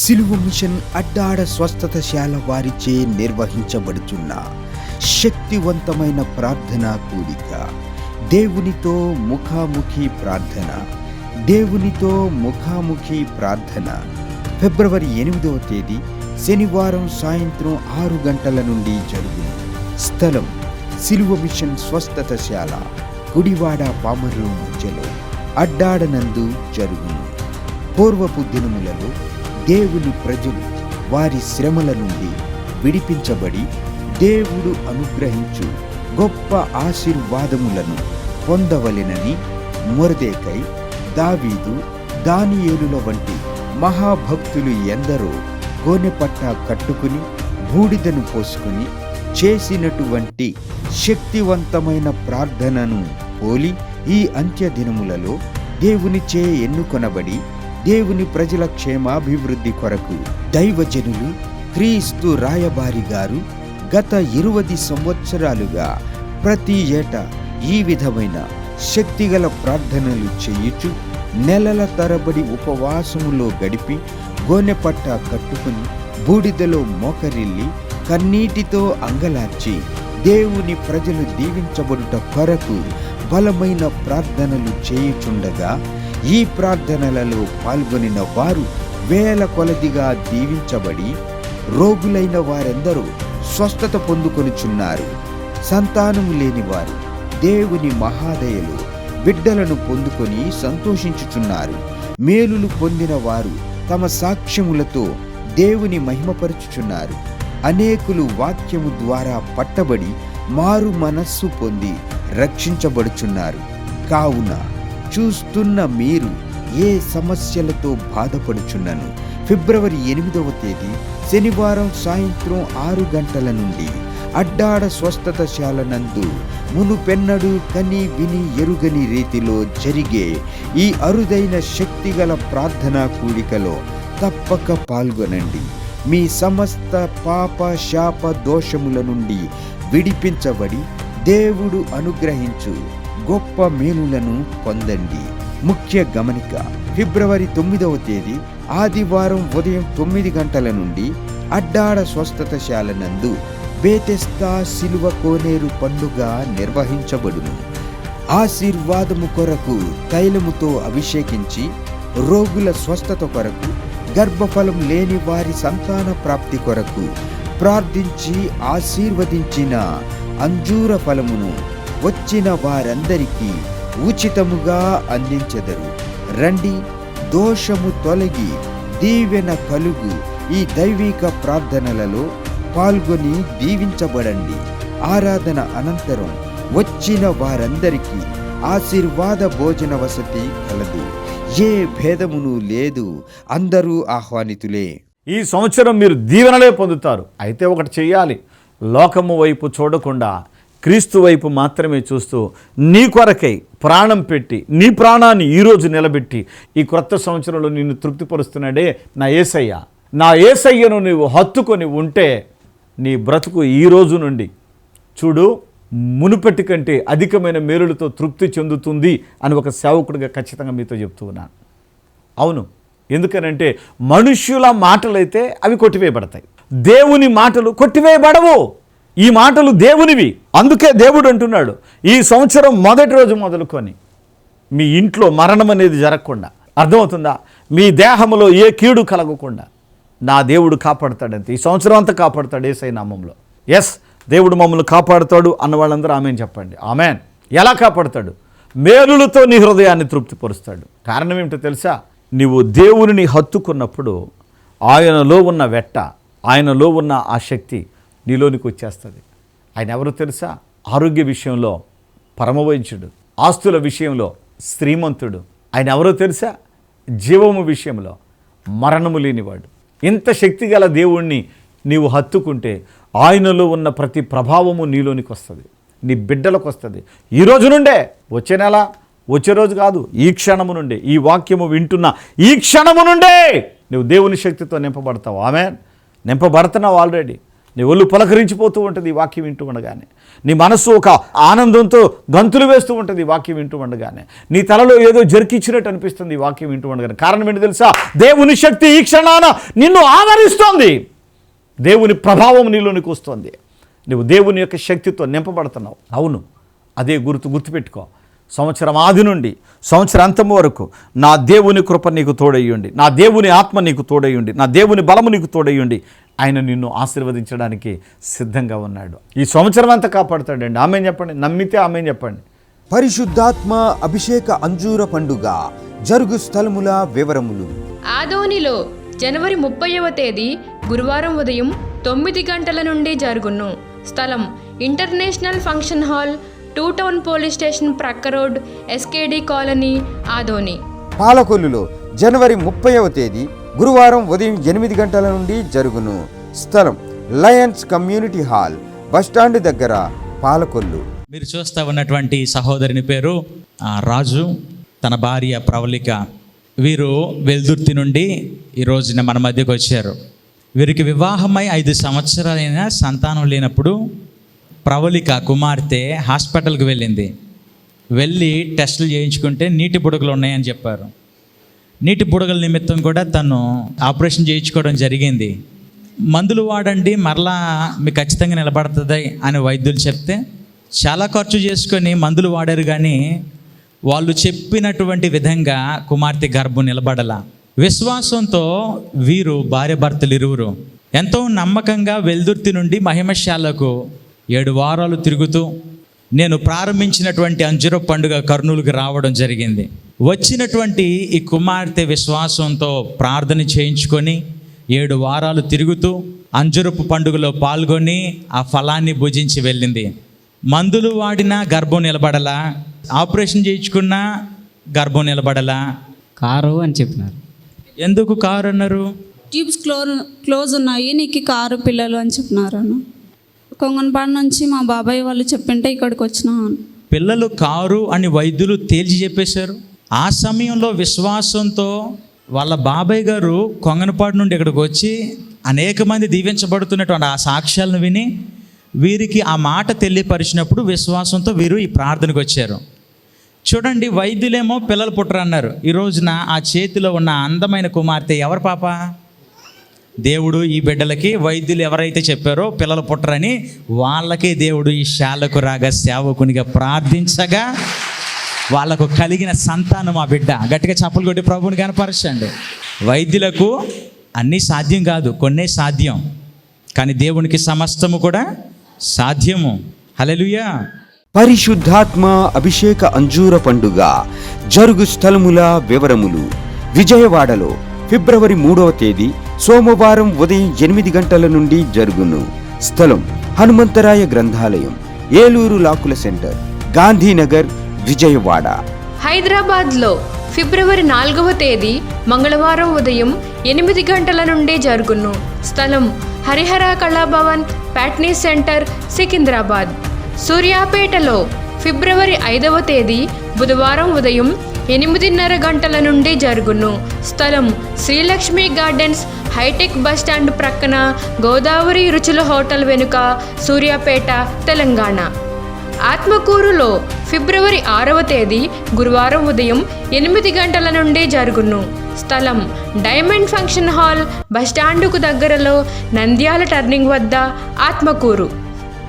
సిలువ మిషన్ అడ్డాడ స్వస్థతశాల వారిచే నిర్వహించబడుచున్న శక్తివంతమైన ప్రార్థన కూడిక. దేవునితో ముఖాముఖి ప్రార్థన. దేవునితో ముఖాముఖి ప్రార్థన ఫిబ్రవరి 8వ తేదీ శనివారం సాయంత్రం 6 గంటల నుండి జరుగును. స్థలం సిలువ మిషన్ స్వస్థతశాల, గుడివాడ పామర్రు మధ్యలో అడ్డాడనందు జరుగును. పూర్వపు దినములలో దేవుని ప్రజలు వారి శ్రమల నుండి విడిపించబడి దేవుడు అనుగ్రహించు గొప్ప ఆశీర్వాదములను పొందవలెనని మొర్దెకై, దావీదు, దానియేలుల వంటి మహాభక్తులు ఎందరో గోనెపట్ట కట్టుకుని బూడిదను పోసుకుని చేసినటువంటి శక్తివంతమైన ప్రార్థనను పోలి ఈ అంత్య దినములలో దేవునిచే ఎన్నుకొనబడి దేవుని ప్రజల క్షేమాభివృద్ధి కొరకు దైవజనులు క్రీస్తు రాయబారి గారు గత 20 సంవత్సరాలుగా ప్రతి ఏటా ఈ విధమైన శక్తిగల ప్రార్థనలు చేయుచు నెలల తరబడి ఉపవాసములో గడిపి గోనెపట్ట కట్టుకుని బూడిదలో మోకరిల్లి కన్నీటితో అంగలార్చి దేవుని ప్రజలు దీవించబడుట కొరకు బలమైన ప్రార్థనలు చేయుచుండగా ఈ ప్రార్థనలలో పాల్గొనిన వారు వేల కొలదిగా దీవించబడి రోగులైన వారెందరూ స్వస్థత పొందుకొనుచున్నారు. సంతానము లేని వారు దేవుని మహాదయలు బిడ్డలను పొందుకొని సంతోషించుచున్నారు. మేలులు పొందిన వారు తమ సాక్ష్యములతో దేవుని మహిమపరచుచున్నారు. అనేకులు వాక్యము ద్వారా పట్టబడి మారు మనస్సు పొంది రక్షించబడుచున్నారు. కావున చూస్తున్న మీరు ఏ సమస్యలతో బాధపడుచున్నను ఫిబ్రవరి 8వ తేదీ శనివారం సాయంత్రం 6 గంటల నుండి అడ్డాడ స్వస్థతశాల నందు మునుపెన్నడూ కని విని ఎరుగని రీతిలో జరిగే ఈ అరుదైన శక్తిగల ప్రార్థనా కూడికలో తప్పక పాల్గొనండి. మీ సమస్త పాప శాప దోషముల నుండి విడిపించబడి దేవుడు అనుగ్రహించు గొప్ప మేలులను పొందండి. ముఖ్య గమనిక: ఫిబ్రవరి 9వ తేదీ ఆదివారం ఉదయం 9 గంటల నుండి అడ్డాడ స్వస్థతశాల నందు బేతెస్దా సిలువ కోనేరు పండుగ నిర్వహించబడును. ఆశీర్వాదము కొరకు తైలముతో అభిషేకించి, రోగుల స్వస్థత కొరకు, గర్భఫలం లేని వారి సంతాన ప్రాప్తి కొరకు ప్రార్థించి ఆశీర్వదించిన అంజూర ఫలమును వచ్చిన వారందరికీ ఉచితముగా అందించెదరు. రండి, దోషము తొలగి దీవెన కలుగు ఈ దైవిక ప్రార్థనలలో పాల్గొని దీవించబడండి. ఆరాధన అనంతరం వచ్చిన వారందరికీ ఆశీర్వాద భోజన వసతి కలదు. ఏ భేదమును లేదు, అందరూ ఆహ్వానితులే. ఈ సంవత్సరం మీరు దీవెనలే పొందుతారు. అయితే ఒకటి చెయ్యాలి, లోకము వైపు చూడకుండా క్రీస్తు వైపు మాత్రమే చూస్తూ నీ కొరకై ప్రాణం పెట్టి నీ ప్రాణాన్ని ఈరోజు నిలబెట్టి ఈ క్రొత్త సంవత్సరంలో నిన్ను తృప్తిపరుస్తున్నాడే నా యేసయ్య. నా యేసయ్యను నువ్వు హత్తుకొని ఉంటే నీ బ్రతుకు ఈ రోజు నుండి చూడు మునుపటి కంటే అధికమైన మేలులతో తృప్తి చెందుతుంది అని ఒక సేవకుడిగా ఖచ్చితంగా మీతో చెప్తూ ఉన్నాను. అవును, ఎందుకనంటే మనుష్యుల మాటలైతే అవి కొట్టివేయబడతాయి, దేవుని మాటలు కొట్టివేయబడవు. ఈ మాటలు దేవునివి. అందుకే దేవుడు అంటున్నాడు, ఈ సంవత్సరం మొదటి రోజు మొదలుకొని మీ ఇంట్లో మరణం అనేది జరగకుండా, అర్థమవుతుందా, మీ దేహంలో ఏ కీడు కలగకుండా నా దేవుడు కాపాడుతాడంతే. ఈ సంవత్సరం అంతా కాపాడుతాడు యేసయ్య నామములో. ఎస్, దేవుడు మమ్మల్ని కాపాడుతాడు అన్న వాళ్ళందరూ ఆమెన్ చెప్పండి. ఆమెన్. ఎలా కాపాడుతాడు? మేలులతో నీ హృదయాన్ని తృప్తిపరుస్తాడు. కారణం ఏమిటో తెలుసా? నీవు దేవునిని హత్తుకున్నప్పుడు ఆయనలో ఉన్న వెట్ట, ఆయనలో ఉన్న ఆ శక్తి నీలోనికి వచ్చేస్తుంది. ఆయన ఎవరో తెలుసా? ఆరోగ్య విషయంలో పరమవైద్యుడు, ఆస్తుల విషయంలో శ్రీమంతుడు. ఆయన ఎవరో తెలుసా? జీవము విషయంలో మరణము లేనివాడు. ఇంత శక్తిగల దేవుణ్ణి నీవు హత్తుకుంటే ఆయనలో ఉన్న ప్రతి ప్రభావము నీలోనికి వస్తుంది, నీ బిడ్డలకు వస్తుంది. ఈ రోజు నుండే, వచ్చే నెల, వచ్చే రోజు కాదు, ఈ క్షణము నుండే, ఈ వాక్యము వింటున్న ఈ క్షణము నుండే నువ్వు దేవుని శక్తితో నింపబడతావు. ఆమెన్. నింపబడుతున్నావు ఆల్రెడీ. నీ ఒళ్ళు పులకరించిపోతూ ఉంటుంది ఈ వాక్యం వింటూ ఉండగానే. నీ మనస్సు ఒక ఆనందంతో గంతులు వేస్తూ ఉంటుంది ఈ వాక్యం వింటూ ఉండగానే. నీ తలలో ఏదో జరికిచ్చినట్టు అనిపిస్తుంది ఈ వాక్యం వింటూ ఉండగానే. కారణం ఏంటి తెలుసా? దేవుని శక్తి ఈ క్షణాన నిన్ను ఆవరిస్తోంది. దేవుని ప్రభావం నీలోనికి వస్తుంది. నువ్వు దేవుని యొక్క శక్తితో నింపబడుతున్నావు. అవును, అదే గుర్తుపెట్టుకో. సంవత్సరం ఆది నుండి సంవత్సరం అంతం వరకు నా దేవుని కృప నీకు తోడయ్యుండి, నా దేవుని ఆత్మ నీకు తోడయ్యుండి, నా దేవుని బలము నీకు తోడయ్యుండి ఆయన నిన్ను ఆశీర్వదించడానికి సిద్ధంగా ఉన్నాడు. ఈ సంవత్సరం అంతా కాపాడుతాడండి. ఆమేన్ చెప్పండి. నమ్మితే ఆమేన్ చెప్పండి. పరిశుద్ధాత్మ అభిషేక అంజూర పండుగ జరుగు స్థలముల వివరములు. ఆదోనిలో జనవరి 30వ తేదీ గురువారం ఉదయం 9 గంటల నుండి జరుగును. స్థలం international function hall, 2 town police station ప్రక్క రోడ్, ఎస్కేడి కాలనీ, ఆదోని. పాలకొల్లులో జనవరి 30వ తేదీ గురువారం ఉదయం 8 గంటల నుండి జరుగును. స్థలం లయన్స్ కమ్యూనిటీ హాల్, బస్టాండ్ దగ్గర, పాలకొల్లు. మీరు చూస్తూ ఉన్నటువంటి సహోదరుని పేరు రాజు, తన భార్య ప్రవళిక. వీరు వెల్దుర్తి నుండి ఈ రోజున మన మధ్యకు వచ్చారు. వీరికి వివాహమై 5 సంవత్సరాలైన సంతానం లేనప్పుడు ప్రవళిక కుమార్తె హాస్పిటల్కి వెళ్ళి టెస్టులు చేయించుకుంటే నీటి బుడగలు ఉన్నాయని చెప్పారు. నీటి బుడగల నిమిత్తం కూడా తను ఆపరేషన్ చేయించుకోవడం జరిగింది. మందులు వాడండి, మరలా మీకు ఖచ్చితంగా నిలబడుతుంది అని వైద్యులు చెప్తే చాలా ఖర్చు చేసుకొని మందులు వాడారు, కానీ వాళ్ళు చెప్పినటువంటి విధంగా కుమార్తె గర్భం నిలబడలా. విశ్వాసంతో వీరు భార్యాభర్తలు ఇరువురు ఎంతో నమ్మకంగా వెల్దుర్తి నుండి మహిమశాలకు 7 వారాలు తిరుగుతూ నేను ప్రారంభించినటువంటి అంజూర పండుగ కర్నూలుకి రావడం జరిగింది. వచ్చినటువంటి ఈ కుమార్తె విశ్వాసంతో ప్రార్థన చేయించుకొని 7 వారాలు తిరుగుతూ అంజూరపు పండుగలో పాల్గొని ఆ ఫలాన్ని భుజించి వెళ్ళింది. మందులు వాడినా గర్భం నిలబడలా, ఆపరేషన్ చేయించుకున్నా గర్భం నిలబడలా. కారు అని చెప్పినారు. ఎందుకు కారు అన్నారు? ట్యూబ్స్ క్లోజ్ ఉన్నాయి, నీకు కారు పిల్లలు అని చెప్పినారు అన్న. కొంగనపాడు నుంచి మా బాబాయ్ వాళ్ళు చెప్పింటే ఇక్కడికి వచ్చినా. పిల్లలు కారు అని వైద్యులు తేల్చి చెప్పేశారు. ఆ సమయంలో విశ్వాసంతో వాళ్ళ బాబాయ్ గారు కొంగనపాడు నుండి ఇక్కడికి వచ్చి అనేక మంది దీవించబడుతున్నటువంటి ఆ సాక్ష్యాలను విని వీరికి ఆ మాట తెలియపరిచినప్పుడు విశ్వాసంతో వీరు ఈ ప్రార్థనకు వచ్చారు. చూడండి, వైద్యులేమో పిల్లలు పుట్టరన్నారు. ఈ రోజున ఆ చేతిలో ఉన్న అందమైన కుమార్తె ఎవరు పాప? దేవుడు ఈ బిడ్డలకి వైద్యులు ఎవరైతే చెప్పారో పిల్లలు పుట్టరని, వాళ్ళకే దేవుడు ఈ శాలకు రాగా సేవకునిగా ప్రార్థించగా వాళ్ళకు కలిగిన సంతానం ఆ బిడ్డ. గట్టిగా చప్పలు కొట్టి ప్రభువుని కనపరచండి. వైద్యులకు అన్నీ సాధ్యం కాదు, కొన్నే సాధ్యం, కానీ దేవునికి సమస్తము కూడా సాధ్యము. హల్లెలూయా. పరిశుద్ధాత్మ అభిషేక అంజూర పండుగ జరుగు స్థలముల వివరములు. విజయవాడలో ఫిబ్రవరి 3వ తేదీ సోమవారం ఉదయం 8 గంటల నుండి జరుగును. స్థలం హనుమంతరాయ గ్రంథాలయం, ఏలూరు లాకుల సెంటర్, గాంధీనగర్, విజయవాడ. హైదరాబాద్లో ఫిబ్రవరి 4వ తేదీ మంగళవారం ఉదయం 8 గంటల నుండి జరుగును. స్థలం హరిహర కళాభవన్, ప్యాట్నీ సెంటర్, సికింద్రాబాద్. సూర్యాపేటలో ఫిబ్రవరి 5వ తేదీ బుధవారం ఉదయం 8:30 గంటల నుండి జరుగును. స్థలం శ్రీలక్ష్మి గార్డెన్స్, హైటెక్ బస్టాండ్ ప్రక్కన, గోదావరి రుచుల హోటల్ వెనుక, సూర్యాపేట, తెలంగాణ. ఆత్మకూరులో ఫిబ్రవరి 6వ తేదీ గురువారం ఉదయం 8 గంటల నుండి జరుగును. స్థలం డైమండ్ ఫంక్షన్ హాల్, బస్టాండుకు దగ్గరలో, నంద్యాల టర్నింగ్ వద్ద, ఆత్మకూరు.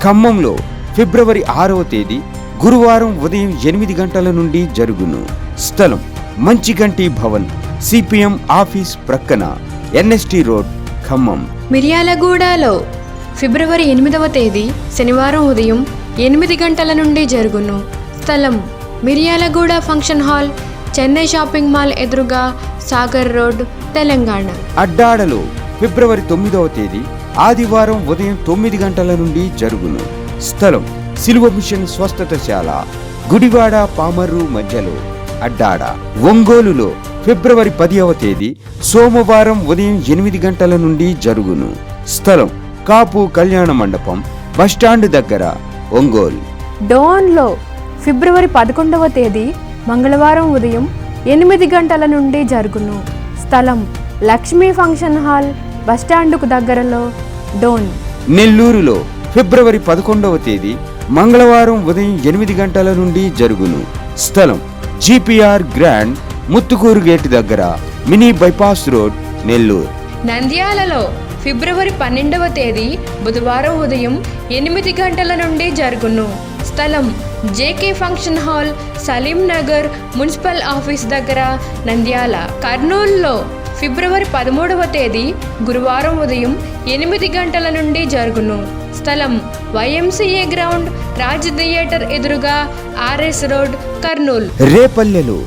ఖమ్మంలో ఫిబ్రవరి 6వ తేదీ గురువారం ఉదయం 8 గంటల నుండి జరుగును. స్థలం మంచిగంటి భవన్, సిపిఎం ఆఫీస్ ప్రక్కన, ఎన్ఎస్టి రోడ్, ఖమ్మం. మిర్యాలగూడలో ఫిబ్రవరి 8వ తేదీ శనివారం ఉదయం 8 గంటల నుండి జరుగును. స్థలం Miryalaguda function hall, Chennai shopping mall ఎదురుగా, సాగర్ రోడ్, తెలంగాణ. అడ్డాడలో ఫిబ్రవరి 9వ తేదీ ఆదివారం ఉదయం 9 గంటల నుండి జరుగును. స్థలం సిలువ మిషన్ స్వస్థతశాల, గుడివాడ పామర్రు మధ్యలో, అడ్డాడ. ఒంగోలులో ఫిబ్రవరి 10వ తేదీ సోమవారం ఉదయం 8 గంటల నుండి జరుగును. స్థలం కాపు కళ్యాణ మండపం, బస్టాండ్ దగ్గర, ఒంగోలు. డోన్లో ఫిబ్రవరి 11వ తేదీ మంగళవారం ఉదయం 8 గంటల నుండి జరుగును. స్థలం లక్ష్మీ ఫంక్షన్ హాల్, బస్టాండుకు దగ్గరలో, డోన్. నెల్లూరులో ఫిబ్రవరి 11వ తేదీ మంగళవారం ఉదయం 8 గంటల నుండి జరుగును. స్థలం GPR గ్రాండ్ ముత్తుకూరు గేటు దగ్గర, మినీ బైపాస్ రోడ్, నెల్లూరు. నంద్యాలలో ఫిబ్రవరి 12వ తేదీ బుధవారం ఉదయం 8 గంటల నుండి జరుగును. స్థలం JK function hall, Salim Nagar, municipal office దగ్గర, నంద్యాల. కర్నూలులో ఫిబ్రవరి 13వ తేదీ గురువారం ఉదయం 8 గంటల నుండి జరుగును. స్థలం YMCA గ్రౌండ్, రాజ్ థియేటర్ ఎదురుగా, RS రోడ్, కర్నూలు. రేపల్లెలో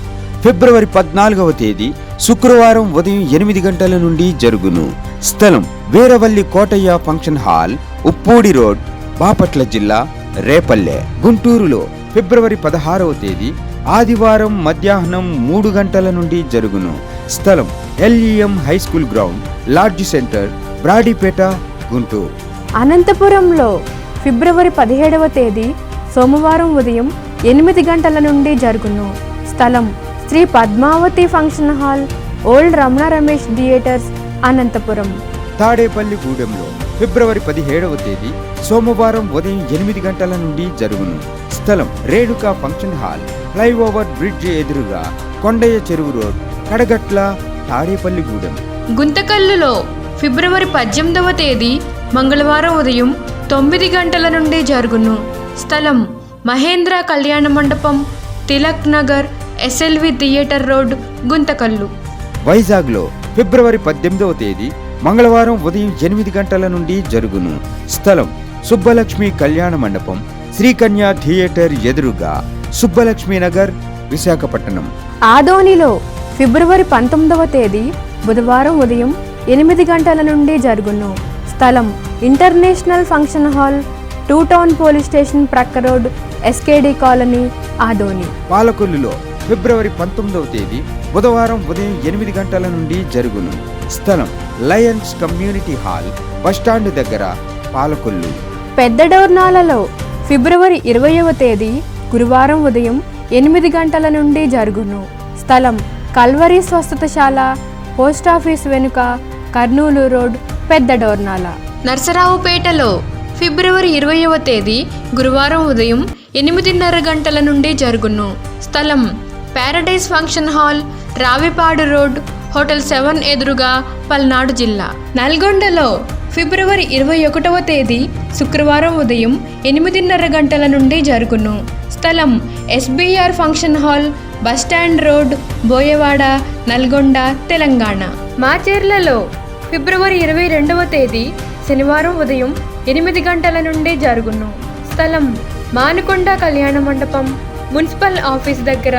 ఫిబ్రవరి 14వ తేదీ శుక్రవారం ఉదయం 8 గంటల నుండి జరుగును. స్థలం Veeravalli Kotaiah function hall, Uppudi road, Bapatla జిల్లా, రేపల్లె. గుంటూరులో ఫిబ్రవరి 16వ తేదీ ఆదివారం మధ్యాహ్నం 3 గంటల నుండి జరుగును. స్థలం LEM high school ground, LADS centre, Brodipet, Guntur. అనంతపురంలో ఫిబ్రవరి 17వ తేదీ సోమవారం ఉదయం 8 గంటల నుండి జరుగును. స్థలం Shri Padmavathi function hall, old Ramana Ramesh theatres, Anantapuram. తాడేపల్లిగూడెంలో ఫిబ్రవరి 17వ తేదీ సోమవారం ఉదయం 8 గంటల నుండి జరుగును. స్థలం Renuka function hall, flyover bridge ఎదురుగా, కొండయ్య చెరువు రోడ్, కడగట్ల, తాడేపల్లిగూడెం. గుంతకల్లులో ఫిబ్రవరి 18వ తేదీ మంగళవారం ఉదయం 9 గంటల నుండి జరుగును. స్థలం మహేంద్ర కళ్యాణ మండపం, Tilak Nagar, SLV theatre road, Guntakal. వైజాగ్లో ఫిబ్రవరి 18వ తేదీ మంగళవారం ఉదయం 8 గంటల నుండి జరుగును. స్థలం సుబ్బలక్ష్మి కళ్యాణ మండపం, శ్రీకన్య థియేటర్ ఎదురుగా, సుబ్బలక్ష్మి నగర్, విశాఖపట్నం. ఆదోనిలో ఫిబ్రవరి 19వ తేదీ బుధవారం ఉదయం 8 గంటల నుండి జరుగును. స్థలం international function hall, 2 town police station ప్రక్క రోడ్, SKD కాలనీ, ఆదోని. పాలకొల్లులో ఫిబ్రవరి 19వ తేదీ బుధవారం ఉదయం 8 గంటల నుండి జరుగును. స్థలం లయన్స్ కమ్యూనిటీ హాల్, బస్టాండ్ దగ్గర, పాలకొల్లు. పెద్ద డోర్నాలలో ఫిబ్రవరి 20వ తేదీ గురువారం ఉదయం 8 గంటల నుండి జరుగును. స్థలం కల్వరి స్వస్థతశాల, పోస్టాఫీస్ వెనుక, కర్నూలు రోడ్, పెద్ద డోర్నాల. నర్సరావుపేటలో ఫిబ్రవరి 20వ తేదీ గురువారం ఉదయం 8:30 గంటల నుండి జరుగును. స్థలం Paradise function hall, Ravipadu road, hotel 7 ఎదురుగా, పల్నాడు జిల్లా. నల్గొండలో ఫిబ్రవరి 21వ తేదీ శుక్రవారం ఉదయం 8:30 గంటల నుండి జరుగును. స్థలం SBR function hall, bus stand road, Boyawada, Nalgonda, Telangana. మాచేర్లలో ఫిబ్రవరి 22వ తేదీ శనివారం ఉదయం 8 గంటల నుండి జరుగును. స్థలం మానుకొండ కళ్యాణ మండపం, మున్సిపల్ ఆఫీస్ దగ్గర,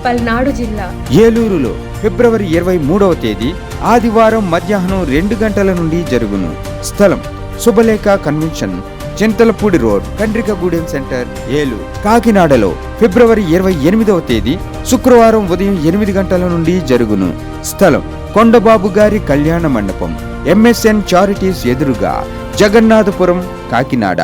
పల్నాడు జిల్లా. ఏలూరులో ఫిబ్రవరి 23వ తేదీ ఆదివారం మధ్యాహ్నం 2 గంటల నుండి జరుగును. స్థలం Shubhalekha convention, Chintalapudi road, Kandrikagudem centre, Eluru. కాకినాడలో ఫిబ్రవరి 28వ తేదీ శుక్రవారం ఉదయం 8 గంటల నుండి జరుగును. స్థలం కొండబాబు గారి కళ్యాణ మండపం, MSN చారిటీస్ ఎదురుగా, జగన్నాథపురం, కాకినాడ.